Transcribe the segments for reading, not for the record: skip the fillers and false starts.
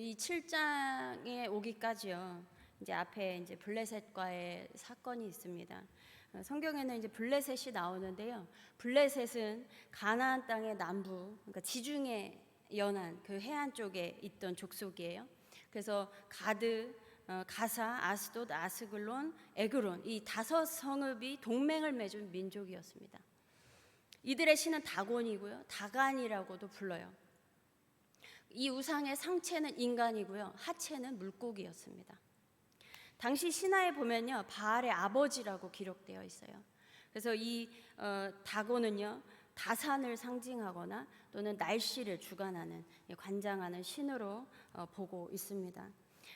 이 7장에 오기까지요. 이제 앞에 이제 블레셋과의 사건이 있습니다. 성경에는 이제 블레셋이 나오는데요. 블레셋은 가나안 땅의 남부, 그러니까 지중해 연안 그 해안 쪽에 있던 족속이에요. 그래서 가드, 가사, 아스돗, 아스글론, 에그론 이 5성읍이 동맹을 맺은 민족이었습니다. 이들의 신은 다곤이고요. 다간이라고도 불러요. 이 우상의 상체는 인간이고요. 하체는 물고기였습니다. 당시 신화에 보면요. 바알의 아버지라고 기록되어 있어요. 그래서 이 다곤은요. 다산을 상징하거나 또는 날씨를 주관하는 관장하는 신으로 보고 있습니다.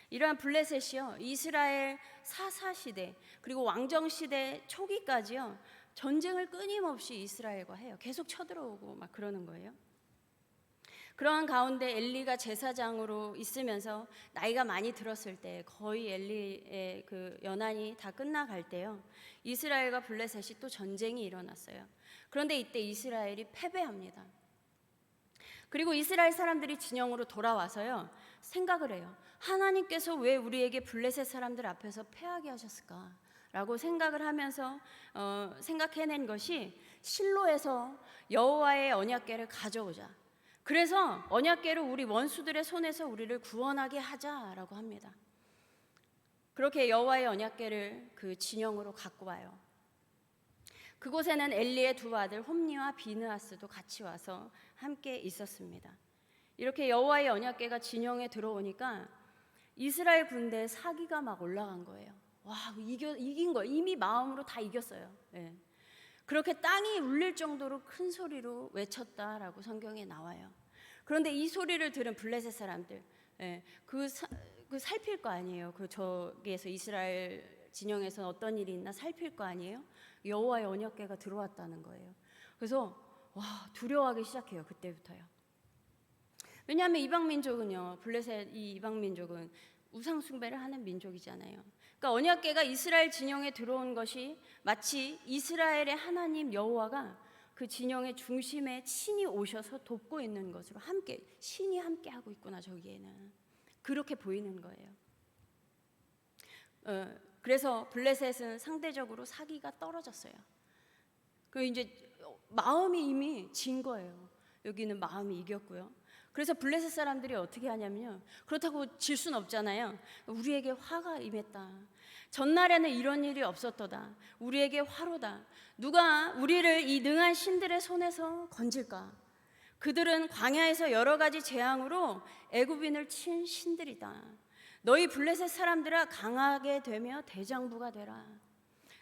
이러한 블레셋이요. 이스라엘 사사시대 그리고 왕정시대 초기까지요. 전쟁을 끊임없이 이스라엘과 해요. 계속 쳐들어오고 막 그러는 거예요. 그러한 가운데 엘리가 제사장으로 있으면서 나이가 많이 들었을 때 거의 엘리의 그 연한이 다 끝나갈 때요. 이스라엘과 블레셋이 또 전쟁이 일어났어요. 그런데 이때 이스라엘이 패배합니다. 그리고 이스라엘 사람들이 진영으로 돌아와서요. 생각을 해요. 하나님께서 왜 우리에게 블레셋 사람들 앞에서 패하게 하셨을까? 라고 생각을 하면서 생각해낸 것이 실로에서 여호와의 언약궤를 가져오자. 그래서 언약궤를 우리 원수들의 손에서 우리를 구원하게 하자라고 합니다. 그렇게 여호와의 언약궤를 그 진영으로 갖고 와요. 그곳에는 엘리의 두 아들 홈니와 비느하스도 같이 와서 함께 있었습니다. 이렇게 여호와의 언약궤가 진영에 들어오니까 이스라엘 군대에 사기가 막 올라간 거예요. 와, 이긴 거예요. 이미 마음으로 다 이겼어요. 네. 그렇게 땅이 울릴 정도로 큰 소리로 외쳤다라고 성경에 나와요. 그런데 이 소리를 들은 블레셋 사람들, 그 살필 거 아니에요. 그 저기에서 이스라엘 진영에서 어떤 일이 있나 살필 거 아니에요. 여호와의 언약궤가 들어왔다는 거예요. 그래서 와, 두려워하기 시작해요. 그때부터요. 왜냐하면 이방 민족은요, 블레셋 이 이방 민족은 우상 숭배를 하는 민족이잖아요. 그러니까 언약궤가 이스라엘 진영에 들어온 것이 마치 이스라엘의 하나님 여호와가 그 진영의 중심에 신이 오셔서 돕고 있는 것으로 함께 신이 함께 하고 있구나 저기에는 그렇게 보이는 거예요. 그래서 블레셋은 상대적으로 사기가 떨어졌어요. 그 이제 마음이 이미 진 거예요. 여기는 마음이 이겼고요. 그래서 블레셋 사람들이 어떻게 하냐면요. 그렇다고 질 수는 없잖아요. 우리에게 화가 임했다. 전날에는 이런 일이 없었도다. 우리에게 화로다. 누가 우리를 이 능한 신들의 손에서 건질까? 그들은 광야에서 여러 가지 재앙으로 애굽인을 친 신들이다. 너희 블레셋 사람들아 강하게 되며 대장부가 되라.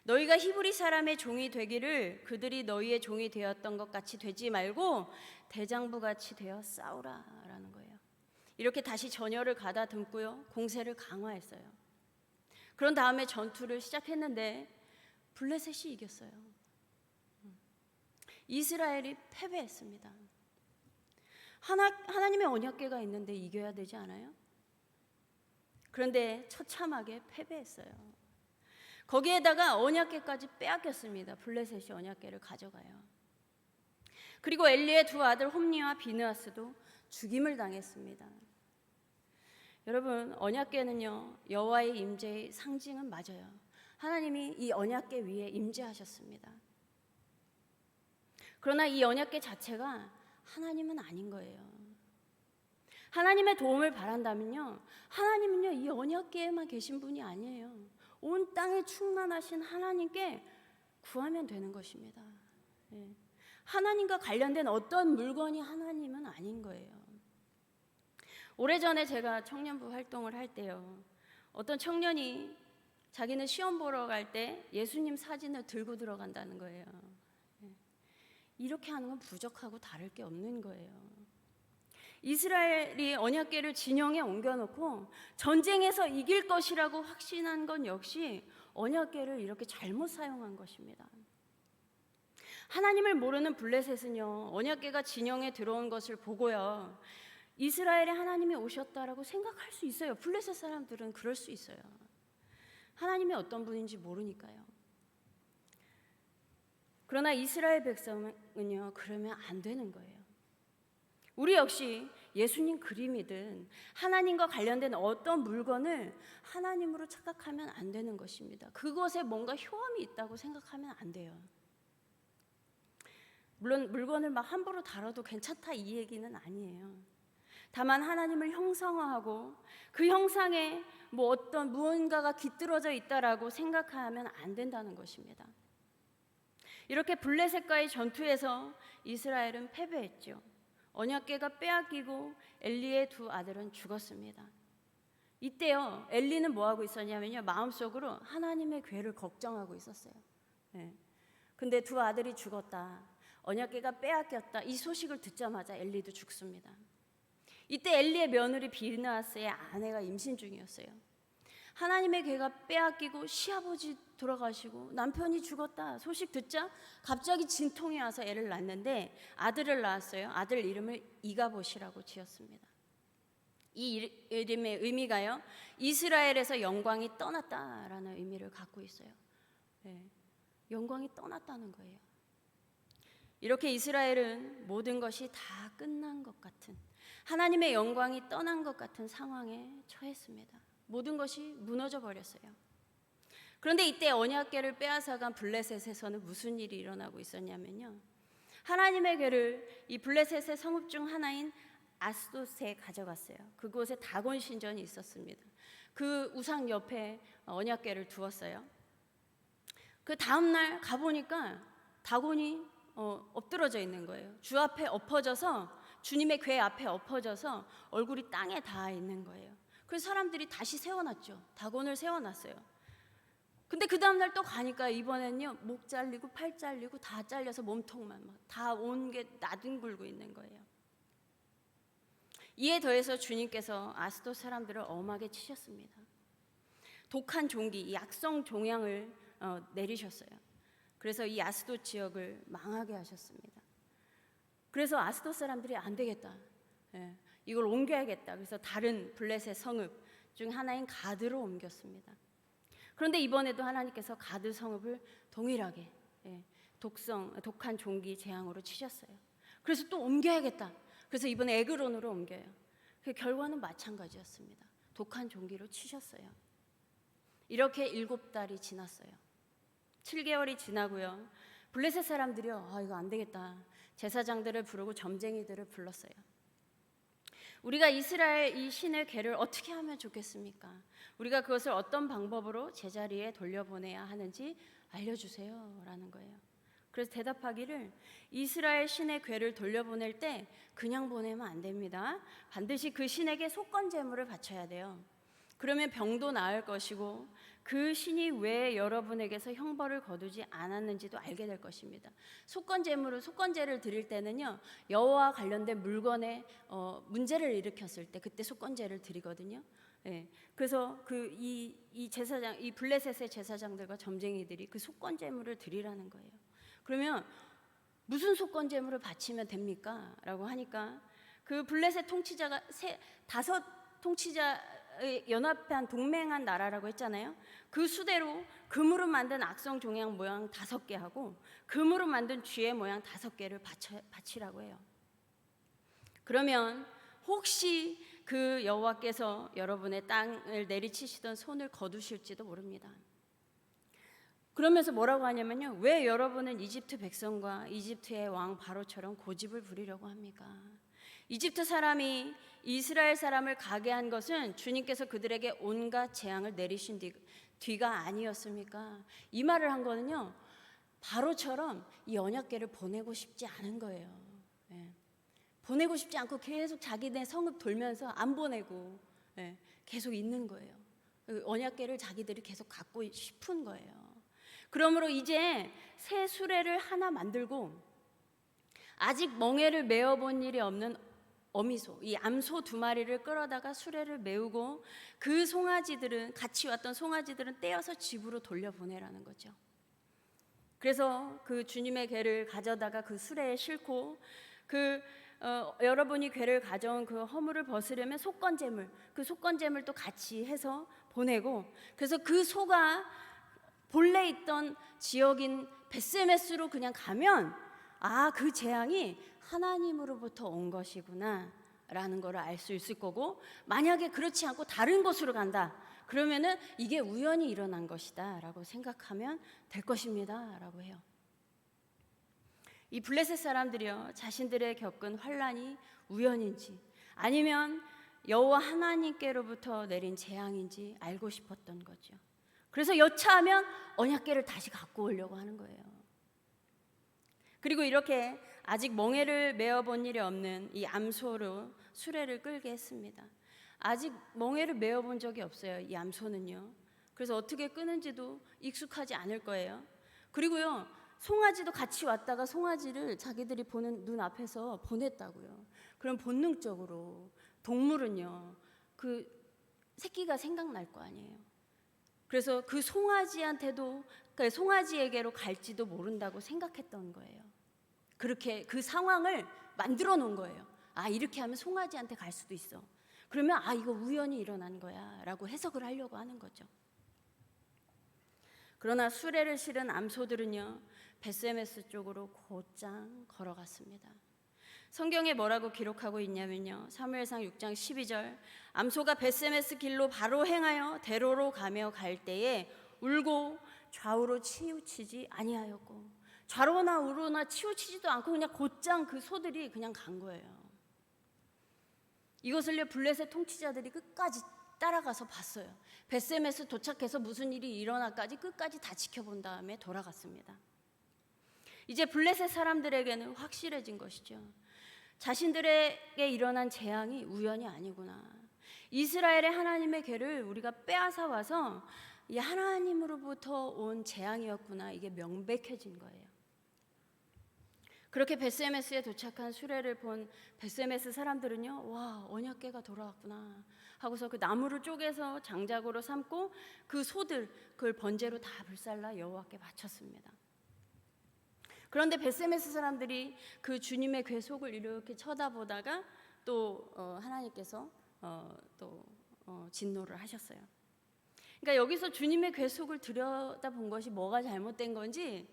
너희가 히브리 사람의 종이 되기를 그들이 너희의 종이 되었던 것 같이 되지 말고 대장부같이 되어 싸우라 라는 거예요. 이렇게 다시 전열을 가다듬고요. 공세를 강화했어요. 그런 다음에 전투를 시작했는데 블레셋이 이겼어요. 이스라엘이 패배했습니다. 하나님의 언약궤가 있는데 이겨야 되지 않아요? 그런데 처참하게 패배했어요. 거기에다가 언약궤까지 빼앗겼습니다. 블레셋이 언약궤를 가져가요. 그리고 엘리의 두 아들 홈니와 비느하스도 죽임을 당했습니다. 여러분, 언약궤는요 여호와의 임재의 상징은 맞아요. 하나님이 이 언약궤 위에 임재하셨습니다. 그러나 이 언약궤 자체가 하나님은 아닌 거예요. 하나님의 도움을 바란다면요, 하나님은요 이 언약궤에만 계신 분이 아니에요. 온 땅에 충만하신 하나님께 구하면 되는 것입니다. 하나님과 관련된 어떤 물건이 하나님은 아닌 거예요. 오래전에 제가 청년부 활동을 할 때요, 어떤 청년이 자기는 시험 보러 갈 때 예수님 사진을 들고 들어간다는 거예요. 이렇게 하는 건 부족하고 다를 게 없는 거예요. 이스라엘이 언약궤를 진영에 옮겨놓고 전쟁에서 이길 것이라고 확신한 건 역시 언약궤를 이렇게 잘못 사용한 것입니다. 하나님을 모르는 블레셋은요 언약궤가 진영에 들어온 것을 보고요 이스라엘의 하나님이 오셨다라고 생각할 수 있어요. 블레셋 사람들은 그럴 수 있어요. 하나님이 어떤 분인지 모르니까요. 그러나 이스라엘 백성은요 그러면 안 되는 거예요. 우리 역시 예수님 그림이든 하나님과 관련된 어떤 물건을 하나님으로 착각하면 안 되는 것입니다. 그것에 뭔가 효험이 있다고 생각하면 안 돼요. 물론 물건을 막 함부로 다뤄도 괜찮다 이 얘기는 아니에요. 다만 하나님을 형상화하고 그 형상에 뭐 어떤 무언가가 깃들어져 있다라고 생각하면 안 된다는 것입니다. 이렇게 블레셋과의 전투에서 이스라엘은 패배했죠. 언약궤가 빼앗기고 엘리의 두 아들은 죽었습니다. 이때요, 엘리는 뭐 하고 있었냐면요, 마음속으로 하나님의 궤를 걱정하고 있었어요. 근데 두 아들이 죽었다, 언약궤가 빼앗겼다, 이 소식을 듣자마자 엘리도 죽습니다. 이때 엘리의 며느리 비느하스의 아내가 임신 중이었어요. 하나님의 궤가 빼앗기고 시아버지 돌아가시고 남편이 죽었다 소식 듣자 갑자기 진통이 와서 애를 낳는데 아들을 낳았어요. 아들 이름을 이가봇이라고 지었습니다. 이 이름의 의미가요, 이스라엘에서 영광이 떠났다라는 의미를 갖고 있어요. 영광이 떠났다는 거예요. 이렇게 이스라엘은 모든 것이 다 끝난 것 같은, 하나님의 영광이 떠난 것 같은 상황에 처했습니다. 모든 것이 무너져 버렸어요. 그런데 이때 언약궤를 빼앗아간 블레셋에서는 무슨 일이 일어나고 있었냐면요, 하나님의 궤를 이 블레셋의 성읍 중 하나인 아스돗에 가져갔어요. 그곳에 다곤 신전이 있었습니다. 그 우상 옆에 언약궤를 두었어요. 그 다음날 가보니까 다곤이 엎드러져 있는 거예요. 주 앞에 엎어져서, 주님의 궤 앞에 엎어져서 얼굴이 땅에 닿아 있는 거예요. 그래서 사람들이 다시 세워놨죠. 다곤을 세워놨어요. 근데 그 다음날 또 가니까 이번엔요, 목 잘리고 팔 잘리고 다 잘려서 몸통만 막 다 온 게 나뒹굴고 있는 거예요. 이에 더해서 주님께서 아스돗 사람들을 엄하게 치셨습니다. 독한 종기, 이 악성 종양을 내리셨어요. 그래서 이 아스돗 지역을 망하게 하셨습니다. 그래서 아스돗 사람들이 안 되겠다, 이걸 옮겨야겠다. 그래서 다른 블레셋 성읍 중 하나인 가드로 옮겼습니다. 그런데 이번에도 하나님께서 가드 성읍을 동일하게 독한 종기 재앙으로 치셨어요. 그래서 또 옮겨야겠다. 그래서 이번에 에그론으로 옮겨요. 그 결과는 마찬가지였습니다. 독한 종기로 치셨어요. 이렇게 7달이 지났어요. 7개월이 지나고요, 블레셋 사람들이요, 이거 안 되겠다, 제사장들을 부르고 점쟁이들을 불렀어요. 우리가 이스라엘 이 신의 궤를 어떻게 하면 좋겠습니까? 우리가 그것을 어떤 방법으로 제자리에 돌려보내야 하는지 알려주세요 라는 거예요. 그래서 대답하기를, 이스라엘 신의 궤를 돌려보낼 때 그냥 보내면 안 됩니다. 반드시 그 신에게 속건 제물을 바쳐야 돼요. 그러면 병도 나을 것이고 그 신이 왜 여러분에게서 형벌을 거두지 않았는지도 알게 될 것입니다. 속건제를 드릴 때는요, 여호와와 관련된 물건에 문제를 일으켰을 때 그때 속건제를 드리거든요. 그래서 이 제사장, 이 블레셋의 제사장들과 점쟁이들이 그 속건제물을 드리라는 거예요. 그러면 무슨 속건제물을 바치면 됩니까? 라고 하니까 그 블레셋 통치자가 5 통치자 연합한 동맹한 나라라고 했잖아요. 그 수대로 금으로 만든 악성 종양 모양 5개 하고 금으로 만든 쥐의 모양 5개를 바치라고 해요. 그러면 혹시 그 여호와께서 여러분의 땅을 내리치시던 손을 거두실지도 모릅니다. 그러면서 뭐라고 하냐면요, 왜 여러분은 이집트 백성과 이집트의 왕 바로처럼 고집을 부리려고 합니까? 이집트 사람이 이스라엘 사람을 가게 한 것은 주님께서 그들에게 온갖 재앙을 내리신 뒤가 아니었습니까? 이 말을 한 거는요, 바로처럼 이 언약궤를 보내고 싶지 않은 거예요. 보내고 싶지 않고 계속 자기네 성읍 돌면서 안 보내고 계속 있는 거예요. 언약궤를 자기들이 계속 갖고 싶은 거예요. 그러므로 이제 새 수레를 하나 만들고 아직 멍에를 메어본 일이 없는 어미소, 이 암소 2마리를 끌어다가 수레를 메우고 그 송아지들은, 같이 왔던 송아지들은 떼어서 집으로 돌려보내라는 거죠. 그래서 그 주님의 궤를 가져다가 그 수레에 싣고 여러분이 궤를 가져온 그 허물을 벗으려면 속건제물, 그 속건제물도 같이 해서 보내고, 그래서 그 소가 본래 있던 지역인 벳세메스로 그냥 가면 그 재앙이 하나님으로부터 온 것이구나 간다라는 걸 알 수 있을 거고, 만약에 그렇지 않고 다른 곳으로 간다 그러면은 이게 우연히 일어난 것이다 라고 생각하면 될 것입니다 라고 해요. 이 블레셋 사람들이요, 자신들의 겪은 환난이 우연인지 아니면 여호와 하나님께로부터 내린 재앙인지 알고 싶었던 거죠. 그래서 여차하면 언약궤를 다시 갖고 오려고 하는 거예요. 그리고 이렇게 아직 멍에를 메어본 일이 없는 이 암소로 수레를 끌게 했습니다. 아직 멍에를 메어본 적이 없어요, 이 암소는요. 그래서 어떻게 끄는지도 익숙하지 않을 거예요. 그리고요, 송아지도 같이 왔다가 송아지를 자기들이 보는 눈앞에서 보냈다고요. 그럼 본능적으로 동물은요, 그 새끼가 생각날 거 아니에요. 그래서 그 송아지한테도, 그러니까 송아지에게로 갈지도 모른다고 생각했던 거예요. 그렇게 그 상황을 만들어 놓은 거예요. 아, 이렇게 하면 송아지한테 갈 수도 있어. 그러면 아, 이거 우연히 일어난 거야 라고 해석을 하려고 하는 거죠. 그러나 수레를 실은 암소들은요, 벳세메스 쪽으로 곧장 걸어갔습니다. 성경에 뭐라고 기록하고 있냐면요, 사무엘상 6장 12절, 암소가 벳세메스 길로 바로 행하여 대로로 가며 갈 때에 울고 좌우로 치우치지 아니하였고, 좌로나 우로나 치우치지도 않고 그냥 곧장 그 소들이 그냥 간 거예요. 이것을요, 블레셋 통치자들이 끝까지 따라가서 봤어요. 벳세메스 도착해서 무슨 일이 일어나까지 끝까지 다 지켜본 다음에 돌아갔습니다. 이제 블레셋 사람들에게는 확실해진 것이죠. 자신들에게 일어난 재앙이 우연이 아니구나. 이스라엘의 하나님의 궤를 우리가 빼앗아 와서 이 하나님으로부터 온 재앙이었구나. 이게 명백해진 거예요. 그렇게 벳세메스에 도착한 수레를 본 벳세메스 사람들은요, 와, 언약궤가 돌아왔구나 하고서 그 나무를 쪼개서 장작으로 삼고 그 소들 그걸 번제로 다 불살라 여호와께 바쳤습니다. 그런데 벳세메스 사람들이 그 주님의 궤 속을 이렇게 쳐다보다가 또 하나님께서 진노를 하셨어요. 그러니까 여기서 주님의 궤 속을 들여다본 것이 뭐가 잘못된 건지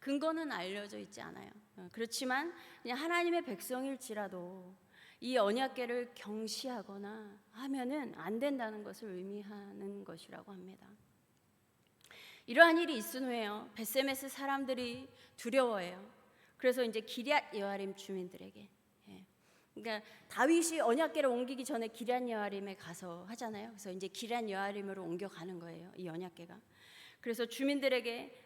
근거는 알려져 있지 않아요. 그렇지만 그냥 하나님의 백성일지라도 이 언약궤를 경시하거나 하면은 안 된다는 것을 의미하는 것이라고 합니다. 이러한 일이 있은 후에요, 벳세메스 사람들이 두려워해요. 그래서 이제 기럇 여아림 주민들에게, 그러니까 다윗이 언약궤를 옮기기 전에 기럇 여아림에 가서 하잖아요. 그래서 이제 기럇 여아림으로 옮겨가는 거예요, 이 언약궤가. 그래서 주민들에게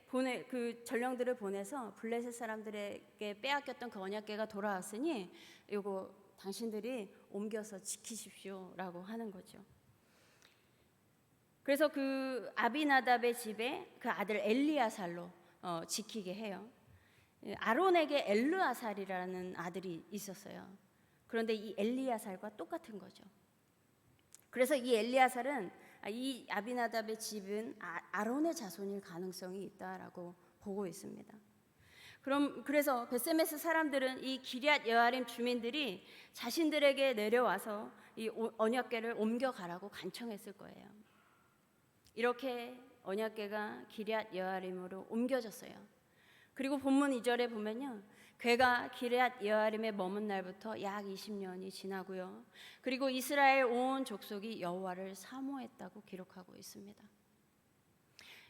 그 전령들을 보내서 블레셋 사람들에게 빼앗겼던 그 언약궤가 돌아왔으니 이거 당신들이 옮겨서 지키십시오라고 하는 거죠. 그래서 그 아비나답의 집에 그 아들 엘리아살로 지키게 해요. 아론에게 엘르아살이라는 아들이 있었어요. 그런데 이 엘리아살과 똑같은 거죠. 그래서 이 엘리아살은, 이 아비나답의 집은 아론의 자손일 가능성이 있다라고 보고 있습니다. 그래서 벳세메스 사람들은 이 기럇 여아림 주민들이 자신들에게 내려와서 이 언약궤를 옮겨가라고 간청했을 거예요. 이렇게 언약궤가 기럇 여아림으로 옮겨졌어요. 그리고 본문 2절에 보면요, 궤가 기럇 여아림에 머문 날부터 약 20년이 지나고요, 그리고 이스라엘 온 족속이 여호와를 사모했다고 기록하고 있습니다.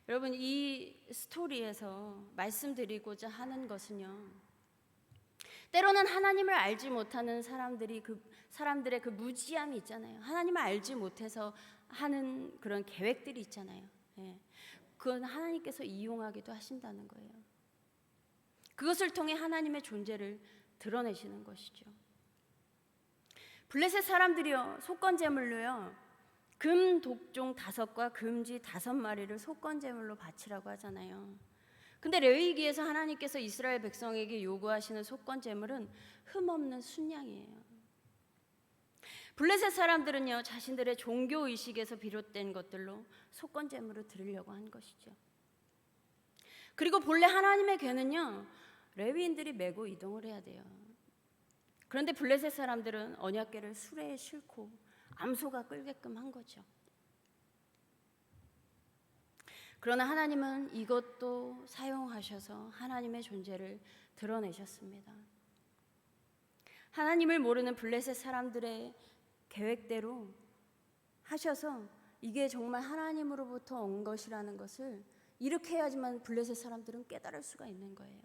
여러분, 이 스토리에서 말씀드리고자 하는 것은요, 때로는 하나님을 알지 못하는 사람들의 그 무지함이 있잖아요. 하나님을 알지 못해서 하는 그런 계획들이 있잖아요. 그건 하나님께서 이용하기도 하신다는 거예요. 그것을 통해 하나님의 존재를 드러내시는 것이죠. 블레셋 사람들이요, 속건제물로요, 금 독종 5과 금쥐 5마리를 속건제물로 바치라고 하잖아요. 근데 레위기에서 하나님께서 이스라엘 백성에게 요구하시는 속건제물은 흠없는 순양이에요. 블레셋 사람들은요, 자신들의 종교의식에서 비롯된 것들로 속건제물을 드리려고 한 것이죠. 그리고 본래 하나님의 궤는요, 레위인들이 메고 이동을 해야 돼요. 그런데 블레셋 사람들은 언약궤를 수레에 싣고 암소가 끌게끔 한 거죠. 그러나 하나님은 이것도 사용하셔서 하나님의 존재를 드러내셨습니다. 하나님을 모르는 블레셋 사람들의 계획대로 하셔서 이게 정말 하나님으로부터 온 것이라는 것을 이렇게 해야지만 블레셋 사람들은 깨달을 수가 있는 거예요.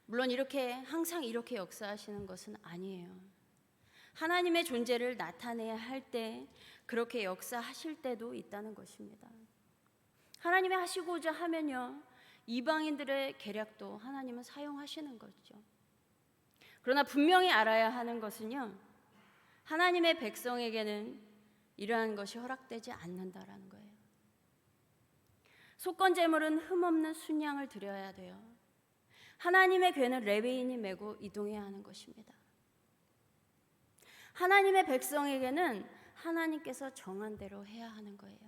물론 이렇게 항상 이렇게 역사하시는 것은 아니에요. 하나님의 존재를 나타내야 할 때 그렇게 역사하실 때도 있다는 것입니다. 하나님이 하시고자 하면요, 이방인들의 계략도 하나님은 사용하시는 거죠. 그러나 분명히 알아야 하는 것은요, 하나님의 백성에게는 이러한 것이 허락되지 않는다라는 거예요. 속건 제물은 흠없는 순양을 드려야 돼요. 하나님의 궤는 레위인이 메고 이동해야 하는 것입니다. 하나님의 백성에게는 하나님께서 정한 대로 해야 하는 거예요.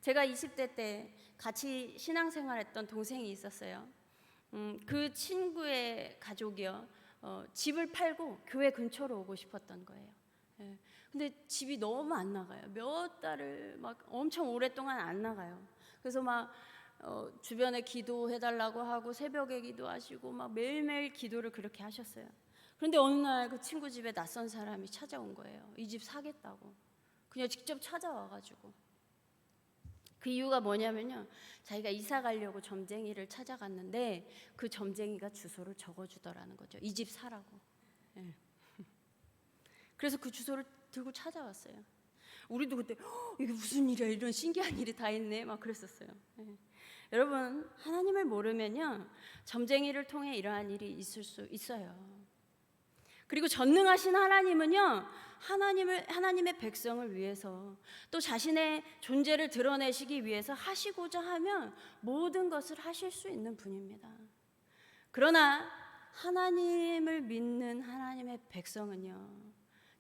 제가 20대 때 같이 신앙생활했던 동생이 있었어요. 그 친구의 가족이요, 집을 팔고 교회 근처로 오고 싶었던 거예요. 예. 근데 집이 너무 안 나가요. 몇 달을 막 엄청 오랫동안 안 나가요. 그래서 막 주변에 기도해달라고 하고 새벽에 기도하시고 막 매일매일 기도를 그렇게 하셨어요. 그런데 어느 날 그 친구 집에 낯선 사람이 찾아온 거예요. 이 집 사겠다고. 그냥 직접 찾아와가지고. 그 이유가 뭐냐면요, 자기가 이사 가려고 점쟁이를 찾아갔는데 그 점쟁이가 주소를 적어주더라는 거죠. 이 집 사라고. 예. 그래서 그 주소를 들고 찾아왔어요. 우리도 그때 이게 무슨 일이야, 이런 신기한 일이 다 있네 막 그랬었어요. 예. 여러분, 하나님을 모르면요, 점쟁이를 통해 이러한 일이 있을 수 있어요. 그리고 전능하신 하나님은요, 하나님의 백성을 위해서 또 자신의 존재를 드러내시기 위해서 하시고자 하면 모든 것을 하실 수 있는 분입니다. 그러나 하나님을 믿는 하나님의 백성은요,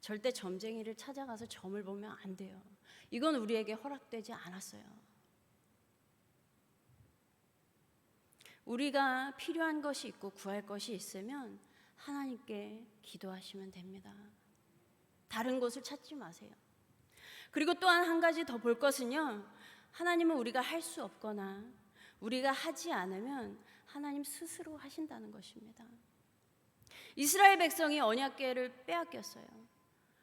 절대 점쟁이를 찾아가서 점을 보면 안 돼요. 이건 우리에게 허락되지 않았어요. 우리가 필요한 것이 있고 구할 것이 있으면 하나님께 기도하시면 됩니다. 다른 곳을 찾지 마세요. 그리고 또한 한 가지 더 볼 것은요, 하나님은 우리가 할 수 없거나 우리가 하지 않으면 하나님 스스로 하신다는 것입니다. 이스라엘 백성이 언약궤를 빼앗겼어요.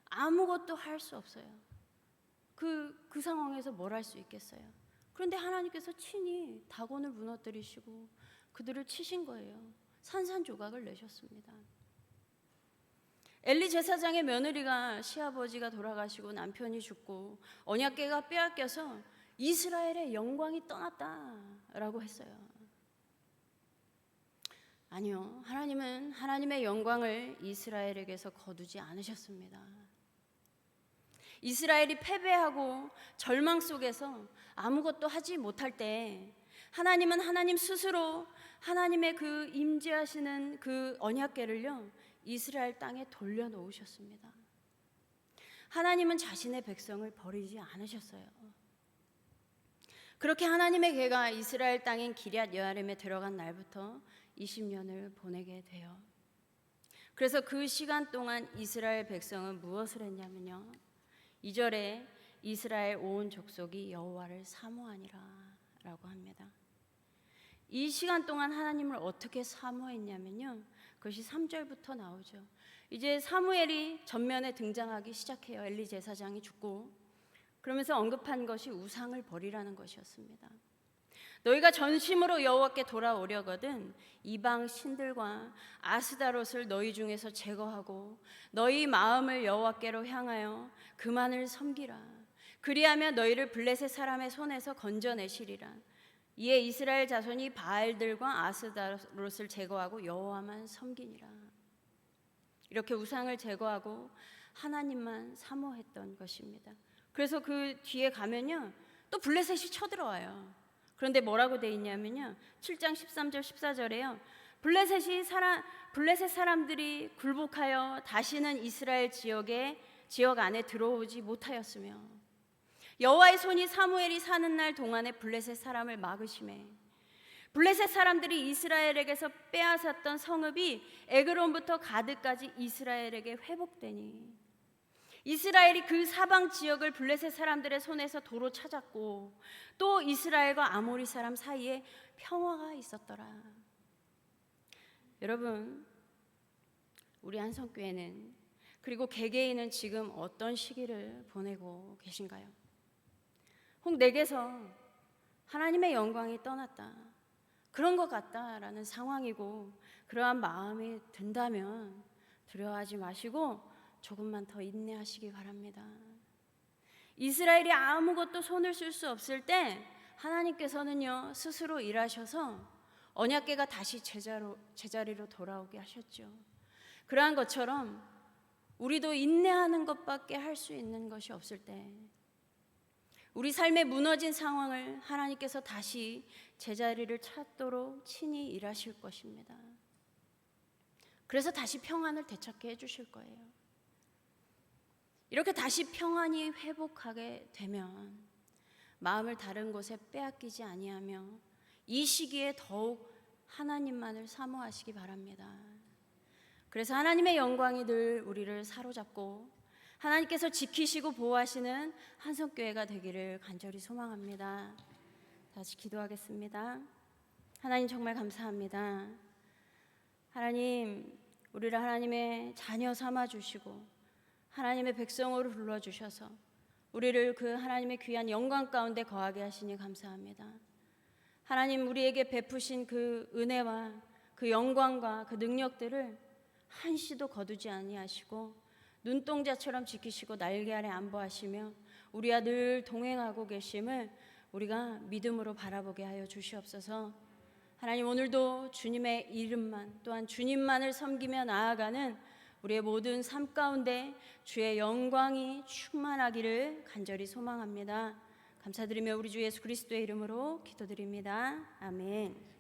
아무것도 할 수 없어요. 그 상황에서 뭘 할 수 있겠어요? 그런데 하나님께서 친히 다곤을 무너뜨리시고 그들을 치신 거예요. 산산조각을 내셨습니다. 엘리 제사장의 며느리가 시아버지가 돌아가시고 남편이 죽고 언약궤가 빼앗겨서 이스라엘의 영광이 떠났다라고 했어요. 아니요, 하나님은 하나님의 영광을 이스라엘에게서 거두지 않으셨습니다. 이스라엘이 패배하고 절망 속에서 아무것도 하지 못할 때 하나님은 하나님 스스로 하나님의 그 임재하시는 그 언약궤를요, 이스라엘 땅에 돌려놓으셨습니다. 하나님은 자신의 백성을 버리지 않으셨어요. 그렇게 하나님의 궤가 이스라엘 땅인 기럇 여아림에 들어간 날부터 20년을 보내게 돼요. 그래서 그 시간 동안 이스라엘 백성은 무엇을 했냐면요, 2절에 이스라엘 온 족속이 여호와를 사모하니라 라고 합니다. 이 시간 동안 하나님을 어떻게 사모했냐면요, 그것이 3절부터 나오죠. 이제 사무엘이 전면에 등장하기 시작해요. 엘리 제사장이 죽고. 그러면서 언급한 것이 우상을 버리라는 것이었습니다. 너희가 전심으로 여호와께 돌아오려거든 이방 신들과 아스다롯을 너희 중에서 제거하고 너희 마음을 여호와께로 향하여 그만을 섬기라. 그리하면 너희를 블레셋 사람의 손에서 건져내시리라. 이에 이스라엘 자손이 바알들과 아스다롯을 제거하고 여호와만 섬기니라. 이렇게 우상을 제거하고 하나님만 사모했던 것입니다. 그래서 그 뒤에 가면요, 또 블레셋이 쳐들어와요. 그런데 뭐라고 돼 있냐면요, 7장 13절 14절에요. 블레셋 사람들이 굴복하여 다시는 이스라엘 지역 안에 들어오지 못하였으며 여호와의 손이 사무엘이 사는 날 동안에 블레셋 사람을 막으심에 블레셋 사람들이 이스라엘에게서 빼앗았던 성읍이 에그론부터 가드까지 이스라엘에게 회복되니 이스라엘이 그 사방 지역을 블레셋 사람들의 손에서 도로 찾았고 또 이스라엘과 아모리 사람 사이에 평화가 있었더라. 여러분, 우리 한성교회는 그리고 개개인은 지금 어떤 시기를 보내고 계신가요? 혹 내게서 하나님의 영광이 떠났다, 그런 것 같다라는 상황이고 그러한 마음이 든다면 두려워하지 마시고 조금만 더 인내하시기 바랍니다. 이스라엘이 아무것도 손을 쓸 수 없을 때 하나님께서는요 스스로 일하셔서 언약궤가 다시 제자리로 돌아오게 하셨죠. 그러한 것처럼 우리도 인내하는 것밖에 할 수 있는 것이 없을 때, 우리 삶의 무너진 상황을 하나님께서 다시 제자리를 찾도록 친히 일하실 것입니다. 그래서 다시 평안을 되찾게 해주실 거예요. 이렇게 다시 평안이 회복하게 되면 마음을 다른 곳에 빼앗기지 아니하며 이 시기에 더욱 하나님만을 사모하시기 바랍니다. 그래서 하나님의 영광이 늘 우리를 사로잡고 하나님께서 지키시고 보호하시는 한성교회가 되기를 간절히 소망합니다. 다시 기도하겠습니다. 하나님, 정말 감사합니다. 하나님, 우리를 하나님의 자녀 삼아주시고 하나님의 백성으로 불러주셔서 우리를 그 하나님의 귀한 영광 가운데 거하게 하시니 감사합니다. 하나님, 우리에게 베푸신 그 은혜와 그 영광과 그 능력들을 한시도 거두지 아니하시고 눈동자처럼 지키시고 날개 아래 안보하시며 우리와 늘 동행하고 계심을 우리가 믿음으로 바라보게 하여 주시옵소서. 하나님, 오늘도 주님의 이름만, 또한 주님만을 섬기며 나아가는 우리의 모든 삶 가운데 주의 영광이 충만하기를 간절히 소망합니다. 감사드리며 우리 주 예수 그리스도의 이름으로 기도드립니다. 아멘.